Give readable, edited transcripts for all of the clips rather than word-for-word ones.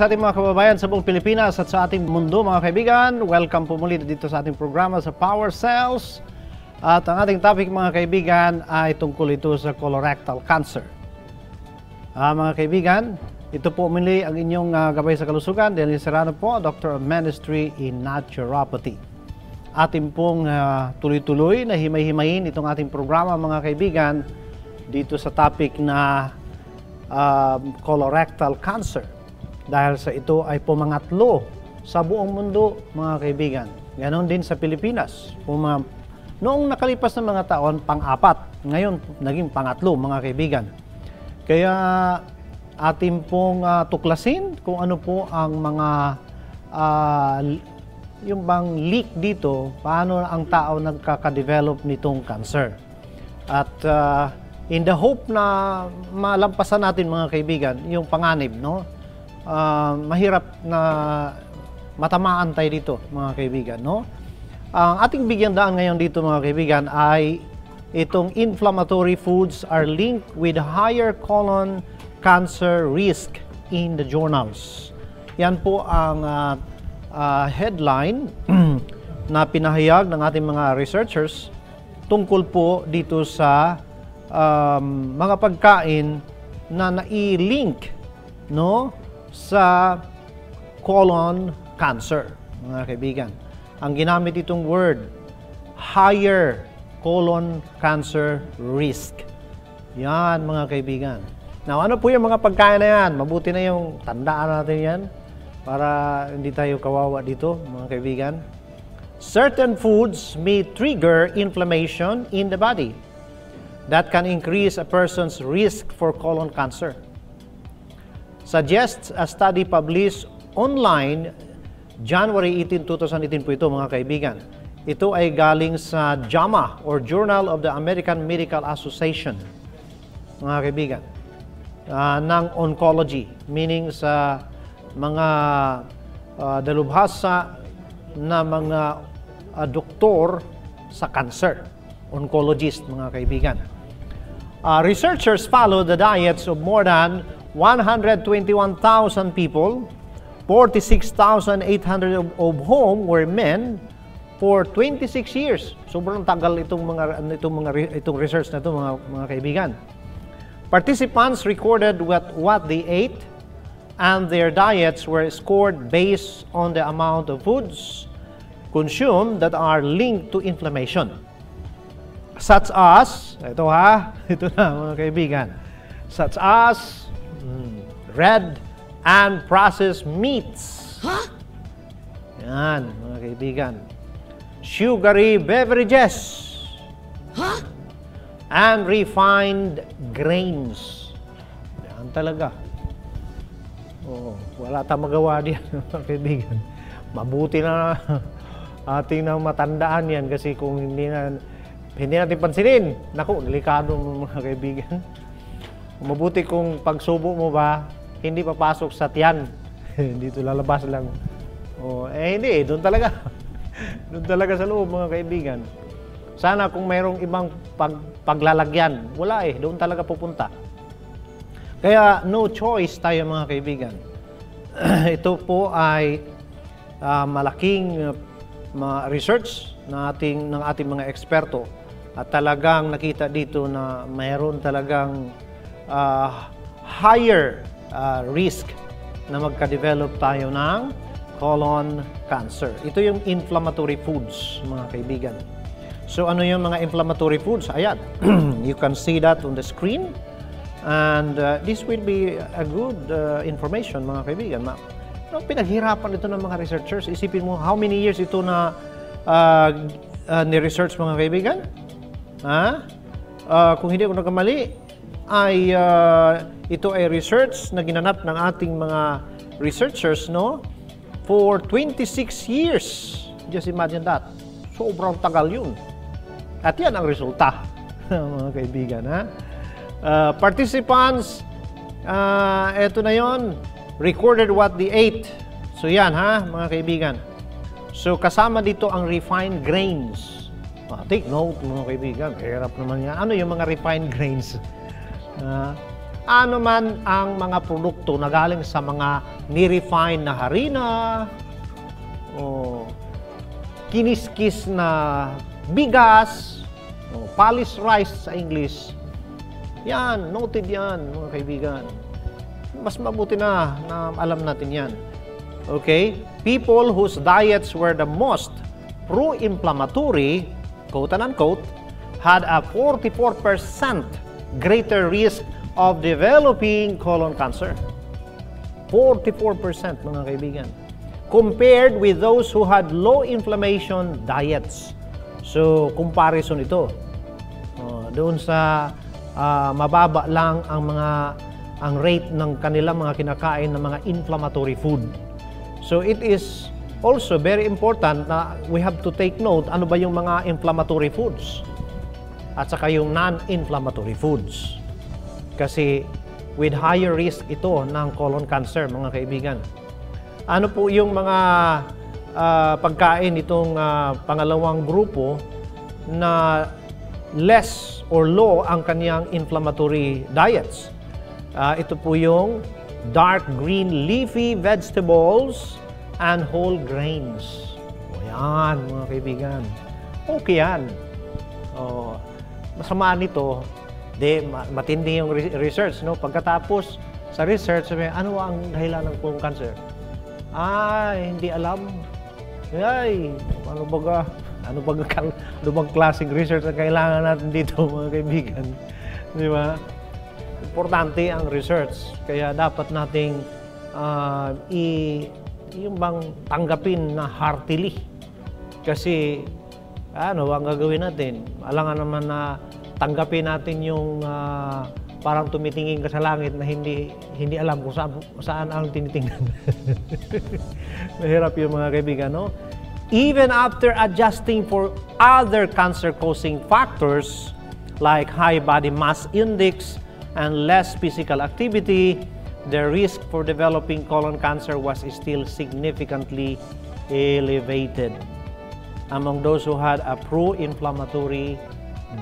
sa ating mga kababayan sa buong Pilipinas at sa ating mundo, mga kaibigan. Welcome po muli dito sa ating programa sa Power Cells. At ang ating topic, mga kaibigan, ay tungkol ito sa colorectal cancer. Mga kaibigan, ito po muli ang inyong gabay sa kalusugan. Daniel Serrano po, Doctor of Ministry in Naturopathy. Ating pong tuloy-tuloy na himay-himayin itong ating programa, mga kaibigan, dito sa topic na colorectal cancer. Dahil sa ito ay pumangatlo sa buong mundo, mga kaibigan. Ganon din sa Pilipinas. Noong nakalipas na mga taon, pang-apat. Ngayon, naging pangatlo, mga kaibigan. Kaya atin pong tuklasin kung ano po ang mga yung bang leak dito, paano ang tao nagkaka-develop nitong cancer. At in the hope na malampasan natin, mga kaibigan, yung panganib, no? Mahirap na matamaan tayo dito, mga kaibigan, no? Ang ating bigyan daan ngayon dito, mga kaibigan, ay itong inflammatory foods are linked with higher colon cancer risk in the journals. Yan po ang headline na pinahayag ng ating mga researchers tungkol po dito sa mga pagkain na nai-link, no, sa colon cancer, mga kaibigan. Ang ginamit itong word, higher colon cancer risk. Yan, mga kaibigan. Now, ano po yung mga pagkain na yan? Mabuti na yung tandaan natin yan para hindi tayo kawawa dito, mga kaibigan. Certain foods may trigger inflammation in the body that can increase a person's risk for colon cancer. Suggests a study published online January 18, 2018 po ito, mga kaibigan. Ito ay galing sa JAMA or Journal of the American Medical Association, mga kaibigan, ng oncology, meaning sa mga dalubhasa na mga doktor sa cancer, oncologist, mga kaibigan. Researchers followed the diets of more than 121,000 people, 46,800 of whom were men, for 26 years. Sobrang tagal itong research na ito, mga kaibigan. Participants recorded what they ate, and their diets were scored based on the amount of foods consumed that are linked to inflammation. Such as, ito na, mga kaibigan, such as red and processed meats. Huh? Yan, mga kaibigan. Sugary beverages. Huh? And refined grains. Yan talaga. Wala tayong magawa diyan, mga kaibigan. Mabuti na ating na matandaan yan kasi kung hindi natin pansinin, naku, delikado, mga kaibigan. Mabuti kung pagsubo mo ba, hindi papasok sa tiyan. Dito lalabas lang. Hindi, doon talaga. Doon talaga sa loob, mga kaibigan. Sana kung mayroong ibang paglalagyan, wala doon talaga pupunta. Kaya no choice tayo, mga kaibigan. Ito po ay malaking research ng ating mga eksperto at talagang nakita dito na mayroon talagang higher risk na magka-develop tayo ng colon cancer. Ito yung inflammatory foods, mga kaibigan. So ano yung mga inflammatory foods? Ayan, you can see that on the screen. And this will be a good information, mga kaibigan. Pinaghirapan ito ng mga researchers. Isipin mo, how many years ito na ni-research, mga kaibigan? Kung hindi ako nagkamali, ay ito ay research na ginanap ng ating mga researchers, no? For 26 years. Just imagine that. Sobrang tagal yun. At yan ang resulta, mga kaibigan. Participants, eto na yon, recorded what they ate. So yan, mga kaibigan. So kasama dito ang refined grains. Take note, mga kaibigan. Hirap naman yan. Ano yung mga refined grains? ano man ang mga produkto na galing sa mga ni-refine na harina, o kiniskis na bigas, o polished rice sa English. Yan, noted yan, mga kaibigan. Mas mabuti na alam natin yan. Okay? People whose diets were the most pro-inflammatory, quote and unquote, had a 44% greater risk of developing colon cancer. 44%, mga kaibigan. Compared with those who had low inflammation diets. So, comparison ito. Doon sa mababa lang ang rate ng kanilang mga kinakain ng mga inflammatory food. So it is also very important na we have to take note ano ba yung mga inflammatory foods at saka yung non-inflammatory foods. Kasi with higher risk ito ng colon cancer, mga kaibigan. Ano po yung mga pagkain itong pangalawang grupo na less or low ang kaniyang inflammatory diets? Ito po yung dark green leafy vegetables and whole grains. O yan, mga kaibigan. Okay yan. Masama nito, matindi yung research. No? Pagkatapos sa research, sabi, ano ang dahilan ng colon cancer? Hindi alam. Ay, ano bang klaseng research na kailangan natin dito, mga kaibigan? Di ba? Importante ang research. Kaya dapat nating yung bang tanggapin na heartily. Kasi ano ang gagawin natin? Alangan naman na tanggapin natin yung parang tumitingin ka sa langit na hindi alam kung saan ang tinitingnan. Mahirap yung mga kaibigan, no? Even after adjusting for other cancer-causing factors like high body mass index and less physical activity, the risk for developing colon cancer was still significantly elevated among those who had a pro-inflammatory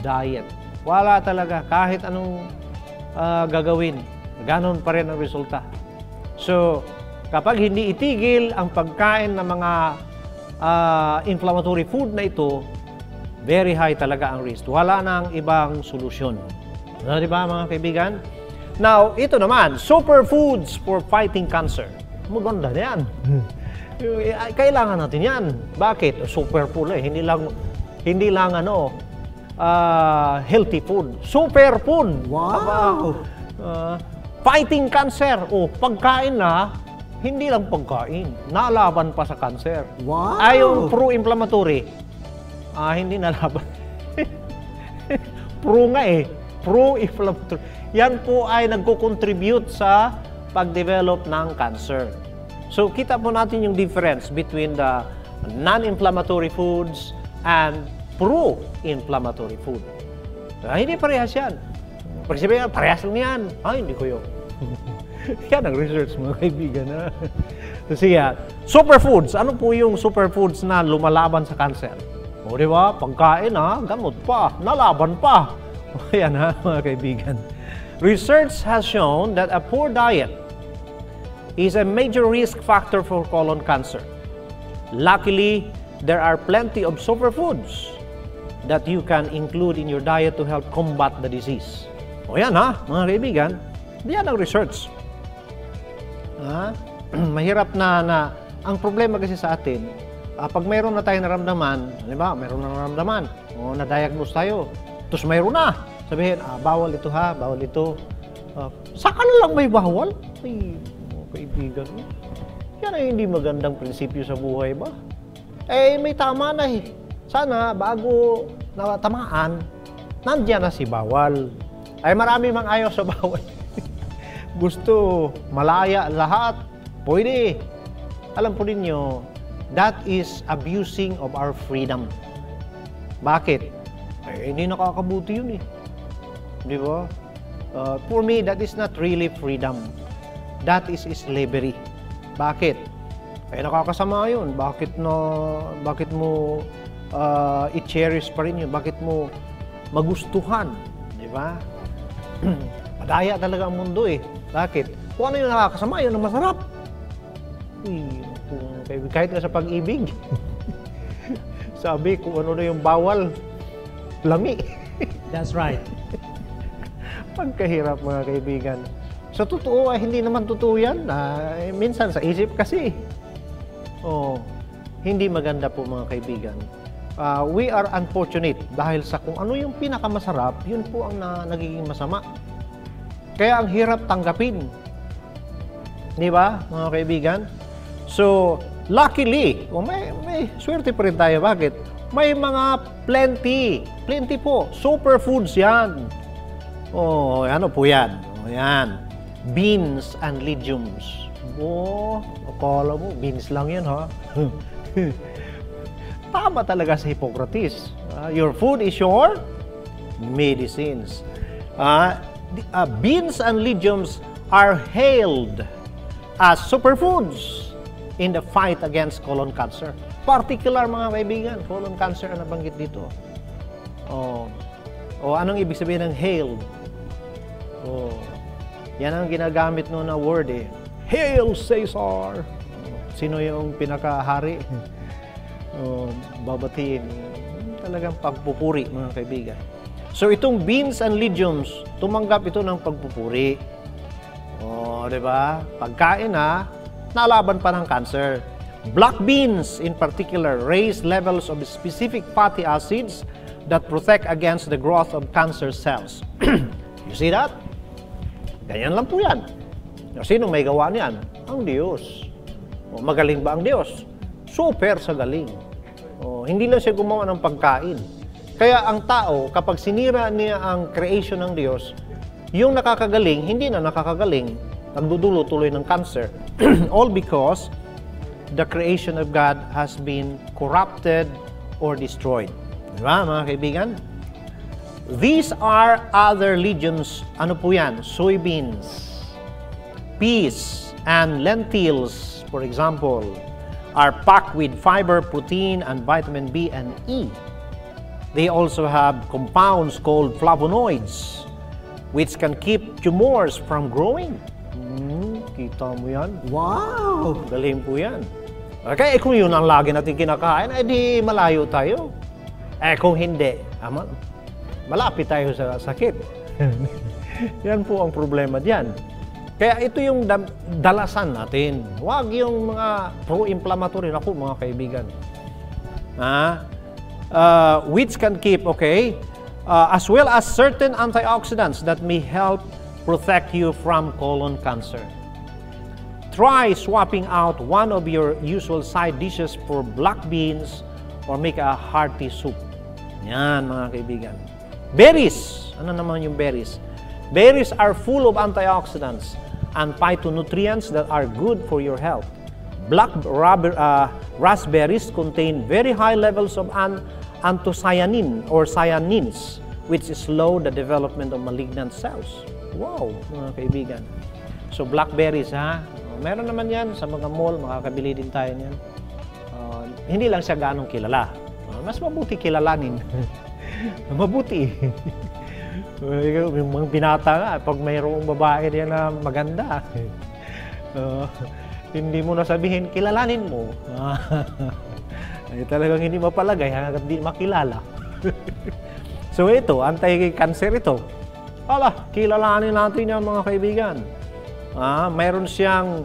diet. Wala talaga, kahit anong gagawin, ganon pa rin ang resulta. So, kapag hindi itigil ang pagkain ng mga inflammatory food na ito, very high talaga ang risk. Wala nang ibang solusyon. Di ba, mga kaibigan? Now, ito naman, superfoods for fighting cancer. Maganda na yan. Kailangan natin yan. Bakit? Superfood hindi lang healthy food. Superfood. Wow! Fighting cancer. Pagkain na, hindi lang pagkain. Nalaban pa sa cancer. Wow! Yung pro-inflammatory. Hindi nalaban. Pro nga pro-inflammatory. Yan po ay nagko-contribute sa pag-develop ng cancer. So, kita po natin yung difference between the non-inflammatory foods and pro-inflammatory food. Hindi parehas yan. Pag sabihin, parehas lang yan. Hindi ko yun. Yan ang research, mga kaibigan. Sige, superfoods. Ano po yung superfoods na lumalaban sa cancer? Di ba? Pagkain, gamot pa, nalaban pa. Yan mga kaibigan. Research has shown that a poor diet is a major risk factor for colon cancer. Luckily, there are plenty of superfoods that you can include in your diet to help combat the disease. Yan mga kaibigan. Yan ang research. Mahirap na ang problema kasi sa atin, pag mayroon na tayong naramdaman, mayroon na naramdaman, na-diagnose tayo, tapos mayroon na. Sabihin, bawal ito bawal ito. Saka na lang may bawal? Ay, kaibigan mo. Yan ay hindi magandang prinsipyo sa buhay ba? May tama na Sana bago natamaan, nandiyan na si bawal. Marami mang ayaw sa bawal. Gusto malaya lahat. Pwede. Alam po ninyo, that is abusing of our freedom. Bakit? Hindi nakakabuti yun Di ba? For me, that is not really freedom. That is slavery. Bakit? Nakakasama yun. Bakit mo i-cherish pa rin yun? Bakit mo magustuhan? Di ba? Madaya talaga ang mundo eh. Bakit? Kung ano yung nakakasama, yun ang masarap. Kahit nga sa pag-ibig. Sabi, kung ano na yung bawal, lami. That's right. Pagkahirap mga kaibigan. Sa totoo, hindi naman totoo yan. Minsan sa isip kasi. Hindi maganda po mga kaibigan. We are unfortunate dahil sa kung ano yung pinakamasarap, yun po ang nagiging masama. Kaya ang hirap tanggapin. Di ba mga kaibigan? So, luckily, may swerte pa rin tayo. Bakit? May mga plenty po. Superfoods yan. Ano po yan? Yan. Beans and legumes. Akala mo, beans lang yan, ha? Tama talaga sa Hippocrates. Your food is your medicines. Beans and legumes are hailed as superfoods in the fight against colon cancer. Particular mga kaibigan, colon cancer ang nabanggit dito. Anong ibig sabihin ng hailed? Yan ang ginagamit no na word eh. Hail Caesar! Sino yung pinakahari? Babatiin. Talagang pagpupuri mga kaibigan. So itong beans and legumes, tumanggap ito ng pagpupuri. Diba? Pagkain nalaban pa ng cancer. Black beans in particular raise levels of specific fatty acids that protect against the growth of cancer cells. You see that? Ganyan lang po yan. Sinong may gawa niyan? Ang Diyos. Magaling ba ang Diyos? Super sa galing. Hindi lang siya gumawa ng pagkain. Kaya ang tao, kapag sinira niya ang creation ng Diyos, yung nakakagaling, hindi na nakakagaling, nagdudulo tuloy ng cancer. All because the creation of God has been corrupted or destroyed. Diba, mga kaibigan? These are other legumes. Ano po yan? Soybeans, peas, and lentils, for example, are packed with fiber, protein, and vitamin B and E. They also have compounds called flavonoids, which can keep tumors from growing. Kita mo yan? Wow! Galing po yan. Okay, kung yun ang lagi natin kinakain, di malayo tayo. Kung hindi, malapit tayo sa sakit. Yan po ang problema diyan. Kaya ito yung dalasan natin. Huwag yung mga pro-inflammatory. Naku, mga kaibigan. Which can keep, as well as certain antioxidants that may help protect you from colon cancer. Try swapping out one of your usual side dishes for black beans or make a hearty soup. Yan, mga kaibigan. Berries. Ano naman yung berries? Berries are full of antioxidants and phytonutrients that are good for your health. Black raspberries contain very high levels of anthocyanin or cyanins, which slow the development of malignant cells. Wow, mga kaibigan. So blackberries, meron naman yan sa mga mall, makakabili din tayo niyan. Hindi lang siya ganong kilala. Mas mabuti kilalanin. Mabuti. Yung mga binata nga, pag mayroong babae diyan na maganda, hindi mo na sabihin, kilalanin mo. Talagang hindi mapalagay hanggang di makilala. So ito, anti-cancer ito. Kilalanin natin yan mga kaibigan. Mayroon siyang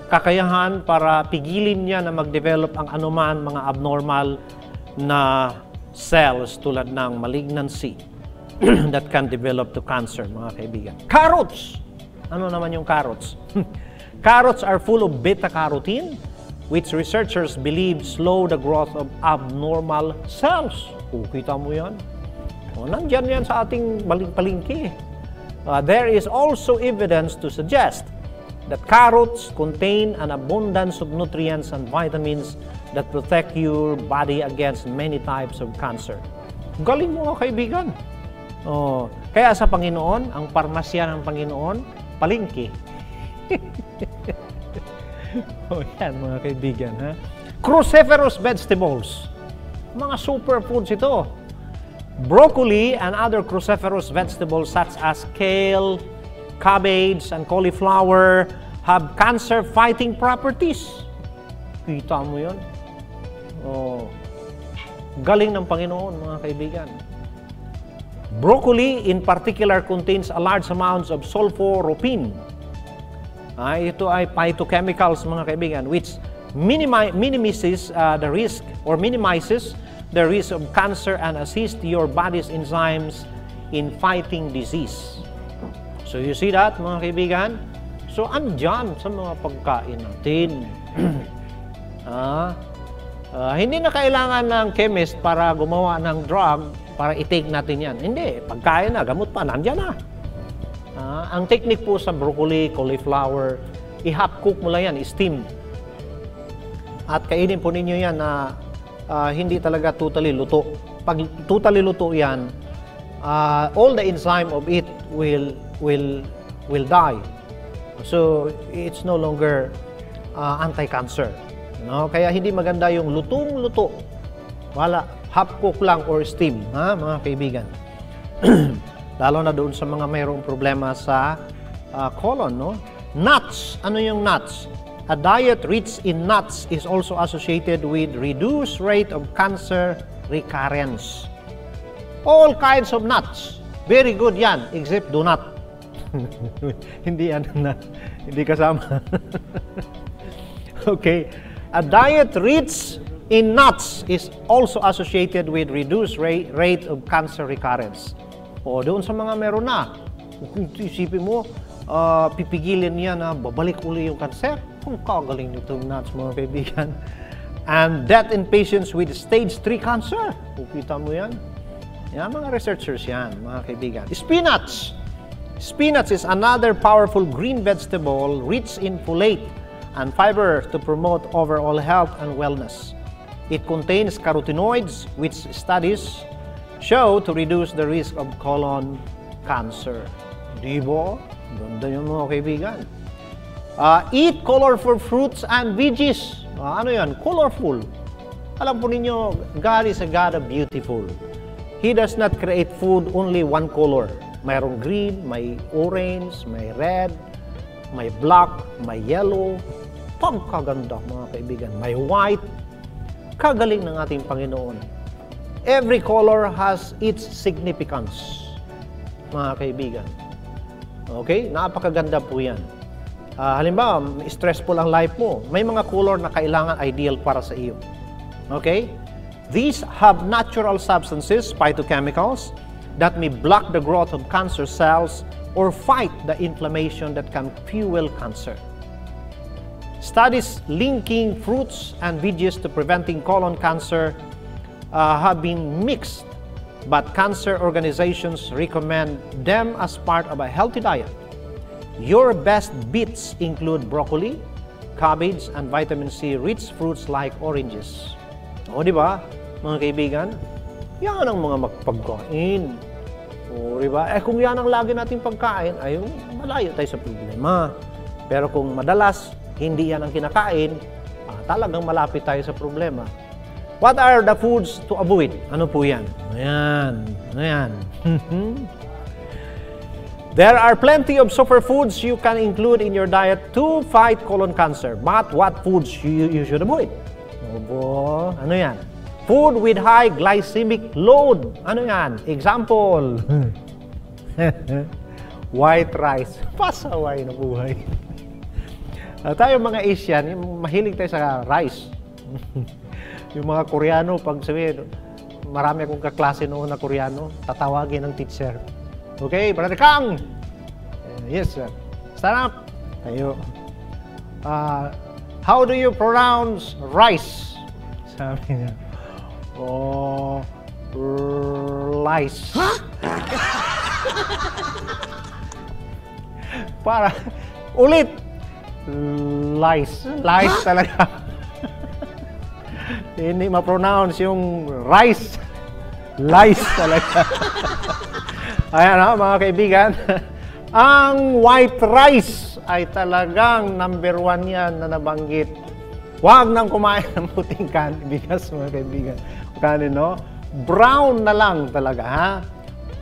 kakayahan para pigilin niya na mag-develop ang anuman mga abnormal na cells tulad ng malignancy that can develop to cancer, mga kaibigan. Carrots! Ano naman yung carrots? Carrots are full of beta-carotene, which researchers believe slow the growth of abnormal cells. Kita mo yan? Nandyan yan sa ating palingki. There is also evidence to suggest that carrots contain an abundance of nutrients and vitamins that protect your body against many types of cancer. Galing mo mga kaibigan. Kaya sa Panginoon, ang parmasya ng Panginoon, palingki. Yan mga kaibigan. Cruciferous vegetables. Mga superfoods ito. Broccoli and other cruciferous vegetables such as kale, cabbage, and cauliflower have cancer-fighting properties. Kita mo yun? Oh, galing ng Panginoon, mga kaibigan. Broccoli in particular contains a large amounts of sulforopene. Ito ay phytochemicals, mga kaibigan, which minimizes the risk of cancer and assist your body's enzymes in fighting disease. So you see that, mga kaibigan? So andyan sa mga pagkain natin. Hindi na kailangan ng chemist para gumawa ng drug para i-take natin yan. Hindi, pagkain na, gamot pa, nandyan na. Ang technique po sa broccoli, cauliflower, i-half cook mo lang yan, steam. At kainin po ninyo yan na hindi talaga totally luto. Pag totally luto yan, all the enzyme of it will die. So it's no longer anti-cancer. No? Kaya hindi maganda yung lutong-luto. Wala, half cook lang or steam, mga kaibigan. Lalo na doon sa mga mayroong problema sa colon, no? Nuts, ano yung nuts? A diet rich in nuts is also associated with reduced rate of cancer recurrence. All kinds of nuts, very good yan, except donut. Hindi yan na, hindi kasama. Okay, a diet rich in nuts is also associated with reduced rate of cancer recurrence. O doon sa mga meron na, kung isipin mo, pipigilin niya na babalik uli yung cancer. Kung kagaling nitong nuts, mga kaibigan. And death in patients with stage 3 cancer. Kukita mo yan. Yan, mga researchers yan, mga kaibigan. Spinach. Spinach is another powerful green vegetable rich in folate and fiber to promote overall health and wellness. It contains carotenoids, which studies show to reduce the risk of colon cancer. Di ba? Ganda yun, mga kaibigan. Eat colorful fruits and veggies. Ano yan? Colorful. Alam po ninyo, God is a God of beautiful. He does not create food only one color. Mayroong green, may orange, may red, may black, may yellow. Pagkaganda, mga kaibigan. May white. Kagaling ng ating Panginoon. Every color has its significance, mga kaibigan. Okay? Napakaganda po yan. Halimbawa, stressful ang life mo. May mga color na kailangan ideal para sa iyo. Okay? These have natural substances, phytochemicals, that may block the growth of cancer cells or fight the inflammation that can fuel cancer. Studies linking fruits and veggies to preventing colon cancer have been mixed, but cancer organizations recommend them as part of a healthy diet. Your best bets include broccoli, cabbage, and vitamin C-rich fruits like oranges. O, di ba, mga kaibigan? Yan ang mga magpagkain. O, di ba? Kung yan ang lagi nating pagkain, ay malayo tayo sa problema. Pero kung madalas, hindi yan ang kinakain, talagang malapit tayo sa problema. What are the foods to avoid? Ano po yan? Ayan. Ayan. There are plenty of superfoods you can include in your diet to fight colon cancer. But what foods you should avoid? Obo, ano yan? Food with high glycemic load. Ano yan? Example. White rice. Pasaway na buhay. Tayo mga Asian, mahilig tayo sa rice. Yung mga Koreano, pag sabihin, marami akong kaklase noon na Koreano, tatawagin ng teacher. Okay, Brother Kang! Yes, sir. Stand up. Tayo. How do you pronounce rice? Sabi niya. Oh, rice. Huh? Para, ulit. Lice. Lice talaga. Hindi ma-pronounce yung rice. Lice talaga. Ayan ha, mga kaibigan. Ang white rice ay talagang number 1 yan na nabanggit. Huwag nang kumain ng puting bigas, mga kaibigan. Kanin, no? Brown na lang talaga, ha?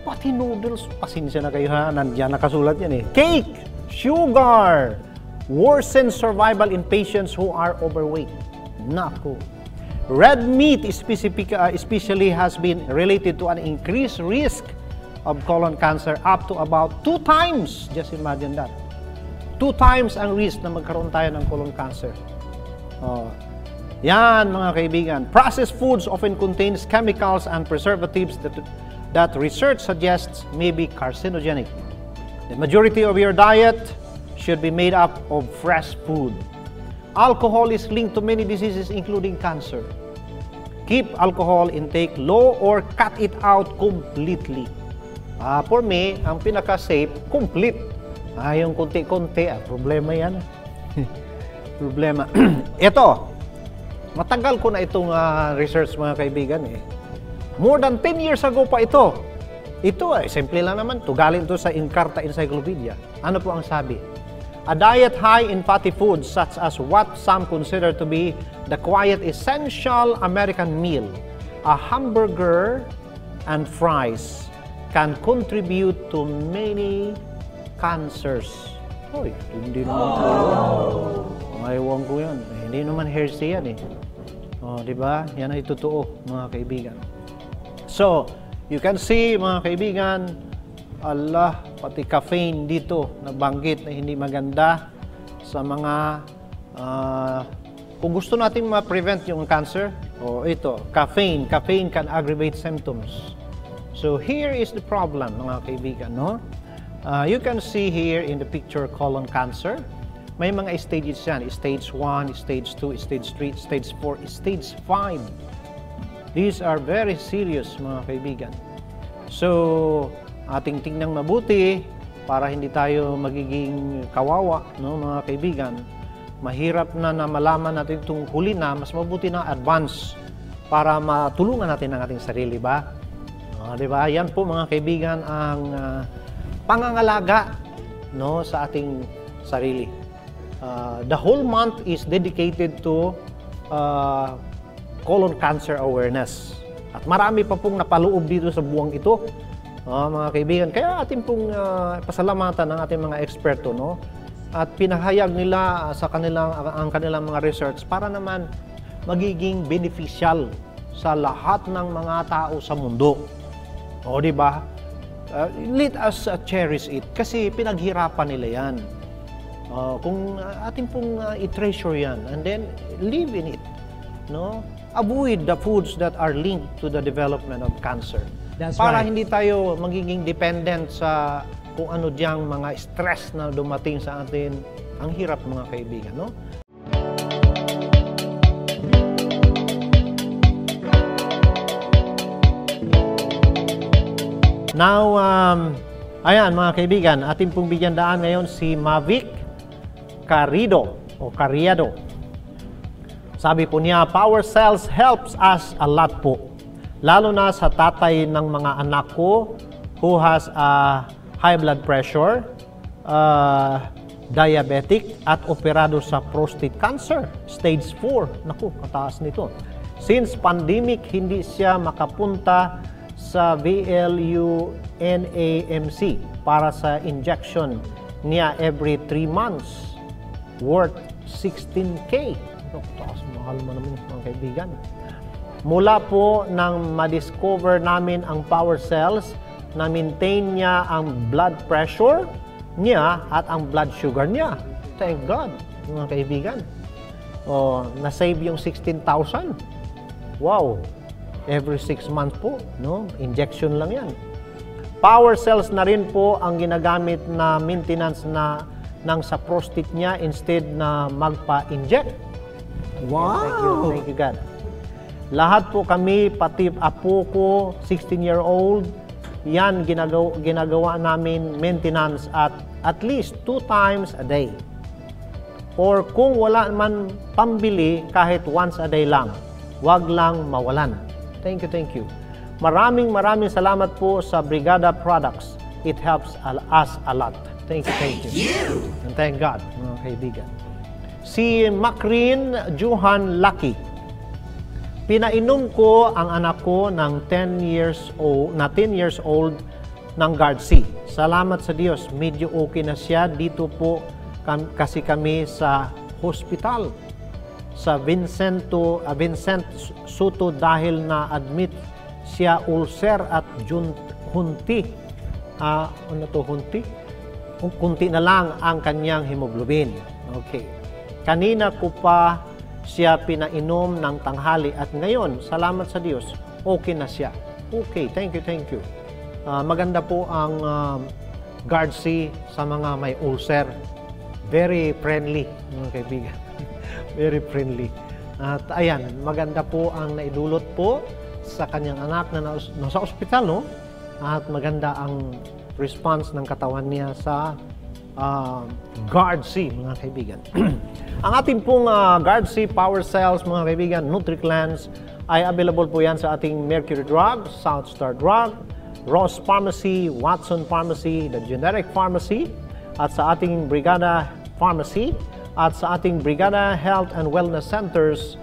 Pati noodles, pasensya na kayo, ha? Nandiyan nakasulat yan, eh. Cake, sugar, worsen survival in patients who are overweight. Naku. Red meat especially has been related to an increased risk of colon cancer up to about 2 times. Just imagine that. 2 times ang risk na magkaroon tayo ng colon cancer. Yan, mga kaibigan. Processed foods often contains chemicals and preservatives that research suggests may be carcinogenic. The majority of your diet should be made up of fresh food. Alcohol is linked to many diseases including cancer. Keep alcohol intake low or cut it out completely. For me, ang pinaka-safe, complete. Yung konti-konti, problema yan. Problema. Ito, matagal ko na itong research, mga kaibigan. More than 10 years ago pa ito. Ito, simple lang naman. Galing ito sa Encarta Encyclopedia. Ano po ang sabi? A diet high in fatty foods such as what some consider to be the quiet essential American meal, a hamburger and fries, can contribute to many cancers. Hoy, hindi naman po yan. Ewan ko yan. Hindi naman heresy yan, eh. Di ba? Yan ay totoo, mga kaibigan. So, you can see, mga kaibigan, pati caffeine dito, nabanggit na hindi maganda sa mga, kung gusto natin ma-prevent yung cancer, ito, caffeine can aggravate symptoms. So here is the problem, mga kaibigan, no? You can see here in the picture colon cancer. May mga stages yan, stage 1, stage 2, stage 3, stage 4, stage 5. These are very serious, mga kaibigan. So, ating tingnan mabuti para hindi tayo magiging kawawa, no, mga kaibigan. Mahirap na malaman natin itong huli na, mas mabuti na advance para matulungan natin ang ating sarili, ba? Di ba? Yan po, mga kaibigan, ang pangangalaga, no, sa ating sarili. The whole month is dedicated to colon cancer awareness. At marami pa pong napaloob dito sa buwang ito, mga kaibigan. Kaya ating pong pasalamatan ng ating mga eksperto, no? At pinahayag nila sa ang kanilang mga research para naman magiging beneficial sa lahat ng mga tao sa mundo. Di ba? Let us cherish it kasi pinaghirapan nila yan. Kung ating pong i-treasure yan and then live in it, no? Avoid the foods that are linked to the development of cancer. That's para right. Hindi tayo magiging dependent sa kung ano diyang mga stress na dumating sa atin. Ang hirap, mga kaibigan, no? Now, ayan, mga kaibigan, ating pong bigyan daan ngayon si Mavic Carriado o Carriado. Sabi po niya, Power Cells helps us a lot po. Lalo na sa tatay ng mga anak ko who has high blood pressure, diabetic, at operado sa prostate cancer, stage 4. Naku, kataas nito. Since pandemic, hindi siya makapunta sa VLU-NAMC para sa injection niya every 3 months worth 16K. Taas, mahal mo naman, mga kaibigan. Mula po nang ma-discover namin ang Power Cells, na-maintain niya ang blood pressure niya at ang blood sugar niya. Thank God, mga kaibigan. Na-save yung 16,000. Wow! Every 6 months po, no? Injection lang yan. Power Cells na rin po ang ginagamit na maintenance ng sa prostate niya instead na magpa-inject. Wow! Thank you, God. Lahat po kami, pati apo ko, 16-year-old, yan ginagawa namin maintenance at least 2 times a day. Or kung wala man pambili, kahit once a day lang. Wag lang mawalan. Thank you. Maraming salamat po sa Brigada Products. It helps us a lot. Thank you. And thank God, mga kaibigan. Si Macrin Johan Lucky. Pinainom ko ang anak ko ng 10 years old ng Guard-C. Salamat sa Diyos, medyo okay na siya. Dito po kasi kami sa hospital sa Vincent Soto dahil na-admit siya ulcer at hunti. Kunti na lang ang kanyang hemoglobin. Okay. Kanina ko pa siya pinainom ng tanghali at ngayon, salamat sa Diyos, okay na siya. Okay, thank you. Maganda po ang Guard-C sa mga may ulcer. Very friendly, mga kaibigan. Very friendly. At ayan, maganda po ang naidulot po sa kanyang anak na nasa ospital, no? At maganda ang response ng katawan niya sa Guard-C, mga kaibigan. Ang ating pong Guard-C Power Cells, mga kaibigan, NutriCleanse, ay available po yan sa ating Mercury Drug, South Star Drug, Ross Pharmacy, Watson Pharmacy, The Generic Pharmacy, at sa ating Brigada Pharmacy, at sa ating Brigada Health and Wellness Centers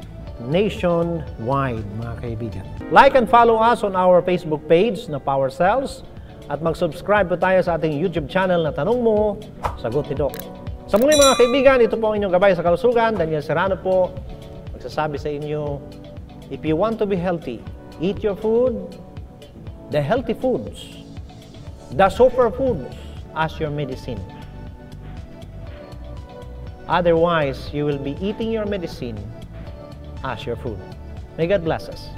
nationwide, mga kaibigan. Like and follow us on our Facebook page na Power Cells, at mag-subscribe po tayo sa ating YouTube channel na Tanong Mo, Sagot ni Doc. Sa muli mga kaibigan, ito po ang inyong gabay sa kalusugan. Daniel Serrano po, magsasabi sa inyo, if you want to be healthy, eat your food, the healthy foods, the superfoods as your medicine. Otherwise, you will be eating your medicine as your food. May God bless us.